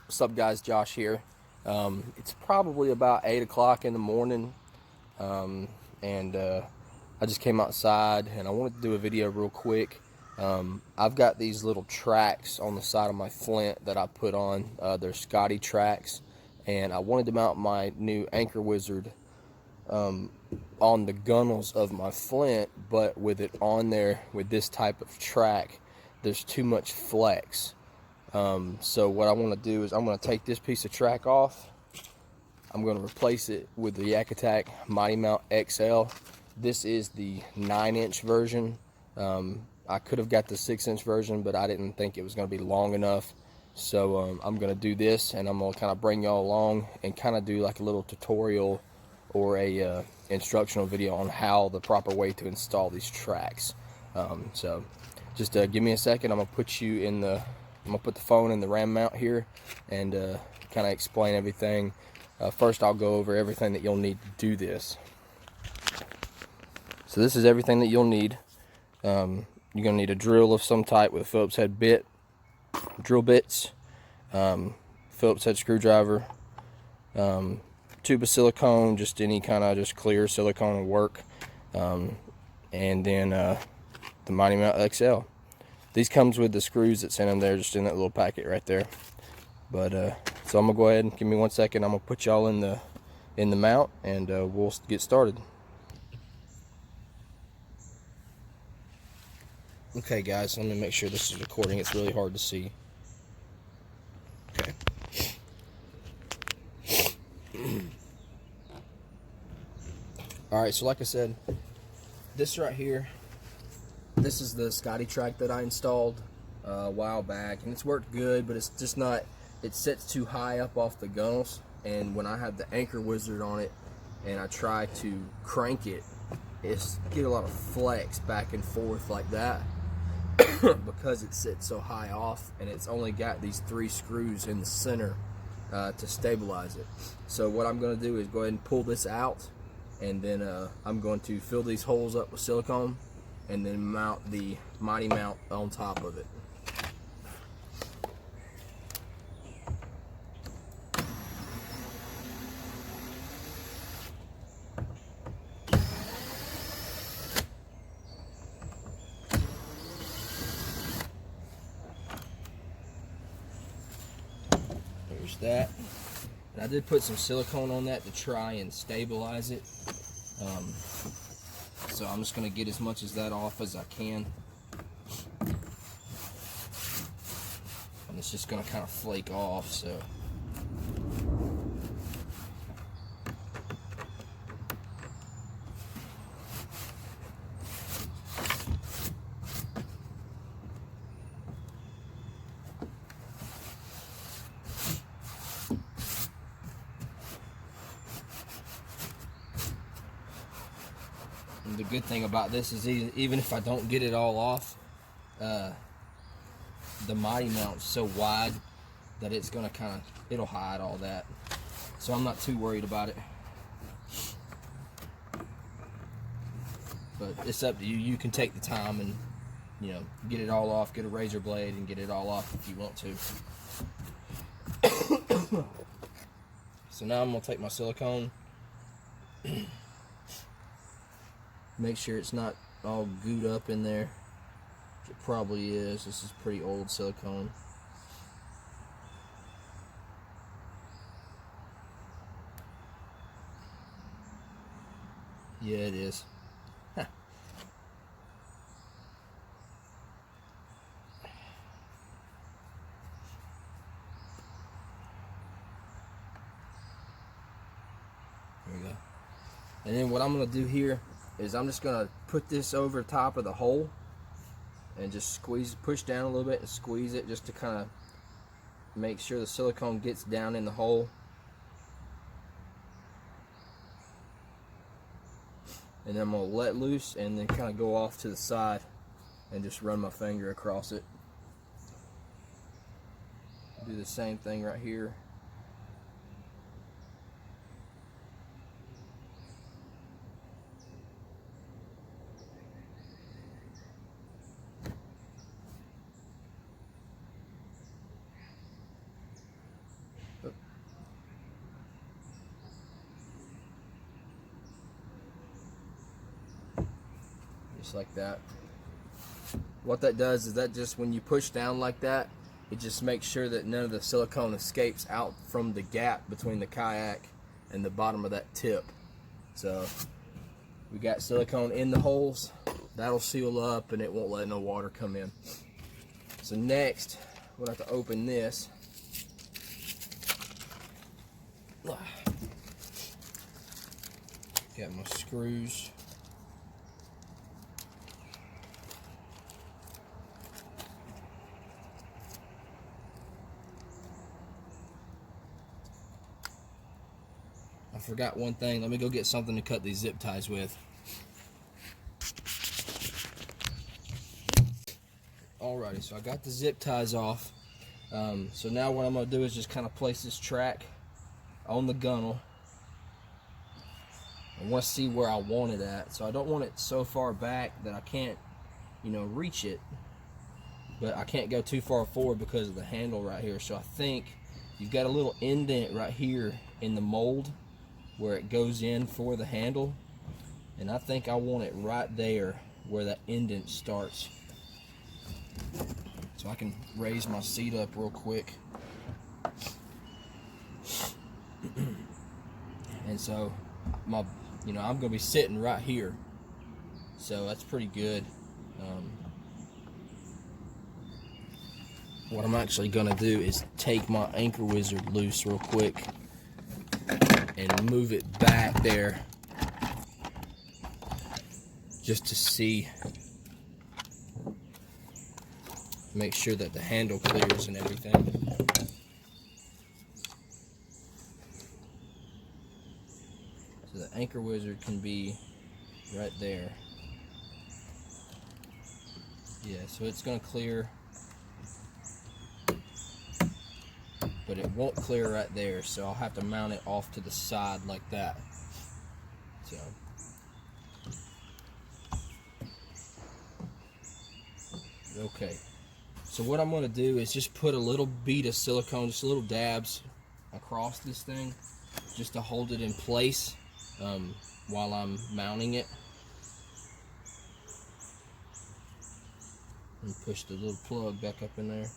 What's up, guys? Josh here. It's probably about 8 o'clock in the morning, and I just came outside and I wanted to do a video real quick. I've got these little tracks on the side of my Flint that I put on. They're Scotty tracks, and I wanted to mount my new Anchor Wizard on the gunnels of my Flint, but with it on there with this type of track, there's too much flex. So what I want to do is I'm going to take this piece of track off. I'm going to replace it with the Yak Attack Mighty Mount XL. This is the 9-inch version. I could have got the 6-inch version, but I didn't think it was going to be long enough. So I'm going to do this, and I'm going to kind of bring y'all along and kind of do like a little tutorial or a instructional video on how the proper way to install these tracks. So just give me a second. I'm going to put you in the I'm going to put the phone in the RAM mount here and kind of explain everything. First, I'll go over everything that you'll need to do this. So this is everything that you'll need. You're going to need a drill of some type with a Phillips head bit, drill bits, Phillips head screwdriver, tube of silicone, just any kind of just clear silicone will work, and then the Mighty Mount XL. These comes with the screws that's in them there, just in that little packet right there. But so I'm gonna go ahead and give me 1 second. I'm gonna put y'all in the mount, and we'll get started. Okay, guys, let me make sure this is recording. It's really hard to see. Okay. All right. So like I said, this right here. This is the Scotty track that I installed a while back, and it's worked good, but it's just not, it sits too high up off the gunnels, and when I have the Anchor Wizard on it and I try to crank it, it's get a lot of flex back and forth like that because it sits so high off, and it's only got these 3 screws in the center to stabilize it. So what I'm going to do is go ahead and pull this out, and then I'm going to fill these holes up with silicone and then mount the Mighty Mount on top of it. There's that. And I did put some silicone on that to try and stabilize it. So I'm just going to get as much of that off as I can. And it's just going to kind of flake off, so. And the good thing about this is even if I don't get it all off, the Mighty Mount's so wide that it's gonna it'll hide all that. So I'm not too worried about it. But it's up to you. You can take the time and, you know, get it all off, get a razor blade and get it all off if you want to. So now I'm gonna take my silicone. Make sure it's not all gooed up in there. It probably is. This is pretty old silicone. Yeah, it is. Huh. There we go. And then what I'm going to do here is I'm just going to put this over top of the hole and just push down a little bit and squeeze it just to kind of make sure the silicone gets down in the hole. And then I'm going to let loose and then kind of go off to the side and just run my finger across it. Do the same thing right here. just like that. What that does is that just when you push down like that, it just makes sure that none of the silicone escapes out from the gap between the kayak and the bottom of that tip. So we got silicone in the holes. That'll seal up and it won't let no water come in. So next, we'll have to open this. Got my screws. I forgot one thing. Let me go get something to cut these zip ties with. Alrighty, so I got the zip ties off. So now what I'm going to do is just kind of place this track on the gunnel. I want to see where I want it at. So I don't want it so far back that I can't, reach it. But I can't go too far forward because of the handle right here. So I think you've got a little indent right here in the mold where it goes in for the handle, and I think I want it right there where that indent starts. So I can raise my seat up real quick. And so I'm gonna be sitting right here, so that's pretty good. What I'm actually gonna do is take my anchor wizard loose real quick and move it back there just to see, make sure that the handle clears and everything. So the anchor wizard can be right there. Yeah, so it's going to clear, but it won't clear right there, so I'll have to mount it off to the side like that. So okay, so what I'm going to do is just put a little bead of silicone, just little dabs across this thing, just to hold it in place while I'm mounting it. And push the little plug back up in there.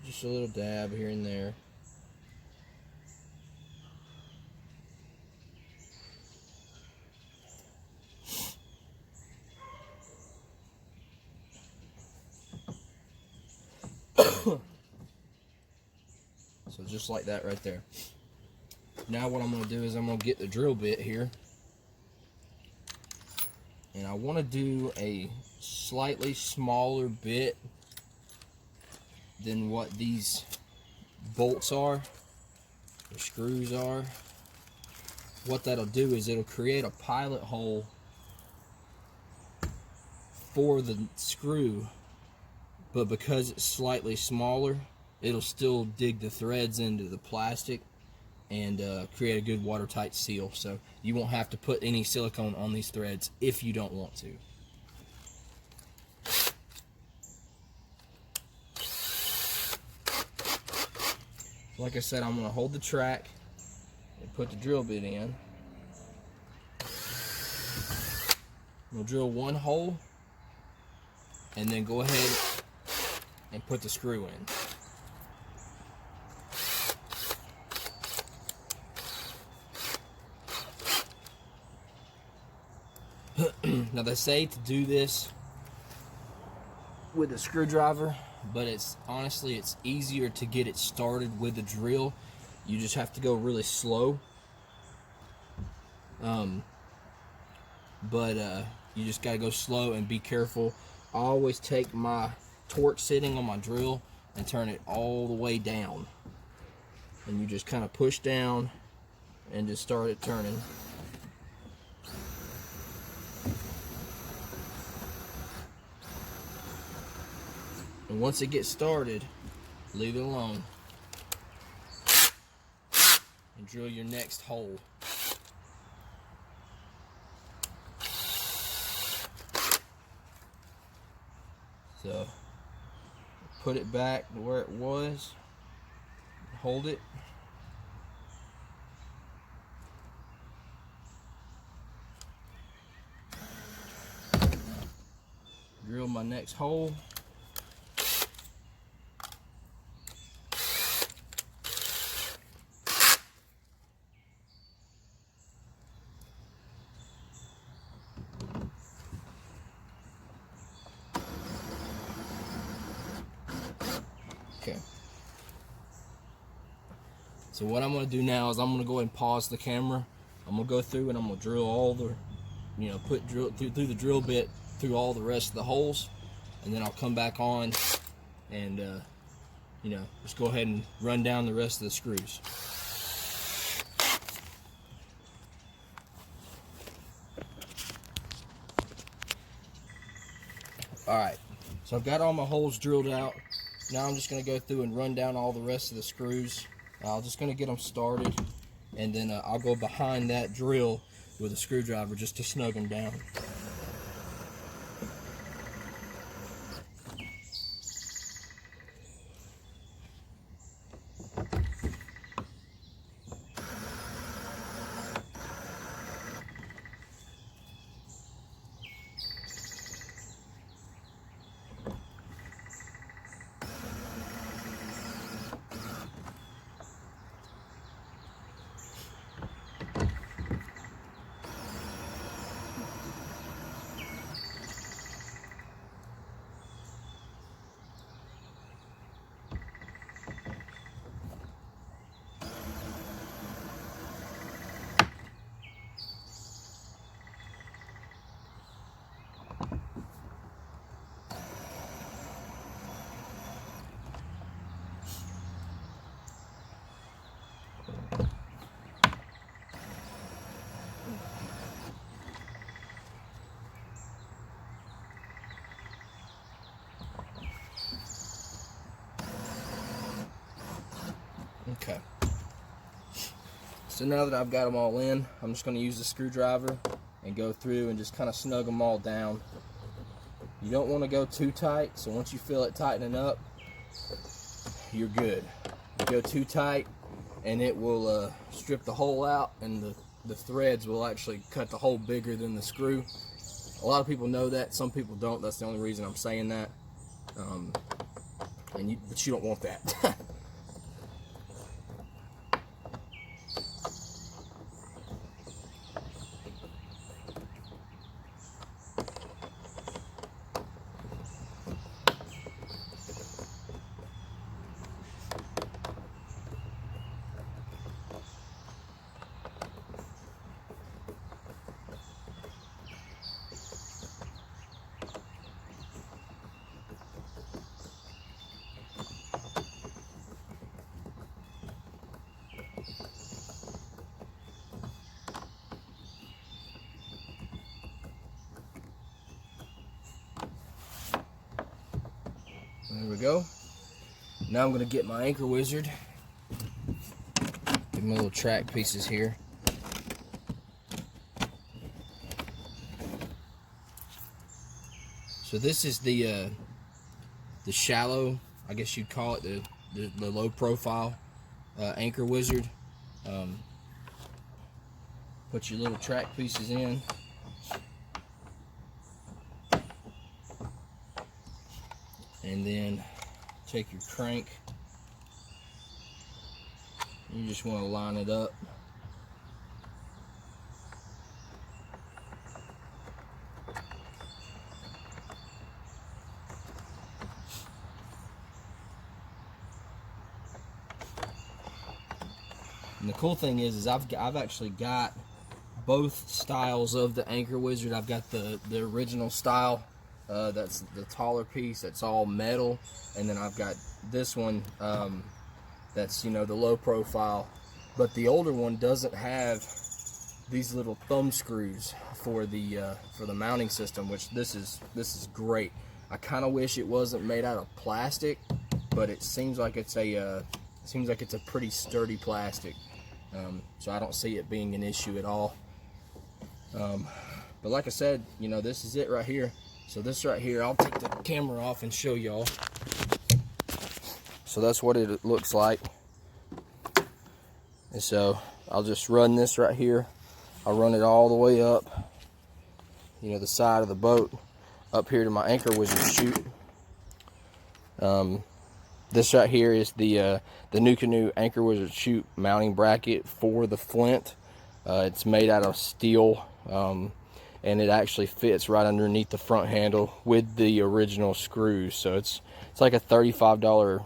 Just a little dab here and there. So just like that right there. Now what I'm going to do is I'm going to get the drill bit here, and I want to do a slightly smaller bit than what these bolts are, the screws are. What that'll do is it'll create a pilot hole for the screw, but because it's slightly smaller, it'll still dig the threads into the plastic and create a good watertight seal. So you won't have to put any silicone on these threads if you don't want to. Like I said, I'm going to hold the track and put the drill bit in. I'm going to drill one hole and then go ahead and put the screw in. Now they say to do this with a screwdriver, but honestly it's easier to get it started with a drill. You just have to go really slow. You just gotta go slow and be careful. I always take my torque setting on my drill and turn it all the way down, and you just kind of push down and just start it turning. And once it gets started, leave it alone and drill your next hole. So put it back to where it was. hold it. Drill my next hole. Okay. So what I'm going to do now is I'm going to go ahead and pause the camera. I'm going to go through and I'm going to drill all the, put drill through the drill bit through all the rest of the holes, and then I'll come back on and just go ahead and run down the rest of the screws. Alright, so I've got all my holes drilled out. Now I'm just going to go through and run down all the rest of the screws. I'm just going to get them started, and then I'll go behind that drill with a screwdriver just to snug them down. Okay, so now that I've got them all in, I'm just going to use the screwdriver and go through and just kind of snug them all down. You don't want to go too tight, so once you feel it tightening up, you're good. You go too tight and it will strip the hole out, and the threads will actually cut the hole bigger than the screw. A lot of people know that, some people don't. That's the only reason I'm saying that. But you don't want that. There we go. Now I'm going to get my anchor wizard. Get my little track pieces here. So this is the shallow, I guess you'd call it, the low profile anchor wizard. Put your little track pieces in. And then take your crank. You just want to line it up. And the cool thing is I've actually got both styles of the anchor wizard. I've got the original style. That's the taller piece, that's all metal, and then I've got this one that's the low profile, but the older one doesn't have these little thumb screws for the mounting system, which this is great. I kind of wish it wasn't made out of plastic, but it seems like it's a pretty sturdy plastic, so I don't see it being an issue at all. But like I said, this is it right here. So this right here, I'll take the camera off and show y'all. So that's what it looks like. And so I'll just run this right here. I'll run it all the way up, you know, the side of the boat, up here to my anchor wizard chute. This right here is the Nucanoe anchor wizard chute mounting bracket for the Flint. It's made out of steel, and it actually fits right underneath the front handle with the original screws. So it's like a $35,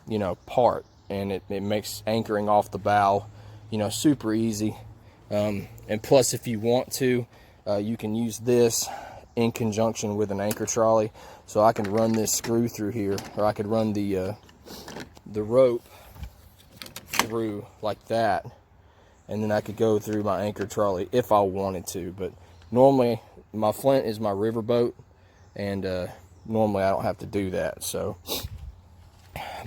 you know, part, and it makes anchoring off the bow, you know, super easy. And plus, if you want to, you can use this in conjunction with an anchor trolley. So I can run this screw through here, or I could run the rope through like that, and then I could go through my anchor trolley if I wanted to. But normally my Flint is my river boat, and normally I don't have to do that. So,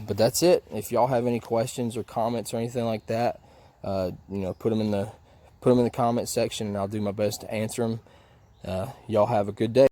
but that's it. If y'all have any questions or comments or anything like that, you know, put them in the comment section, and I'll do my best to answer them. Y'all have a good day.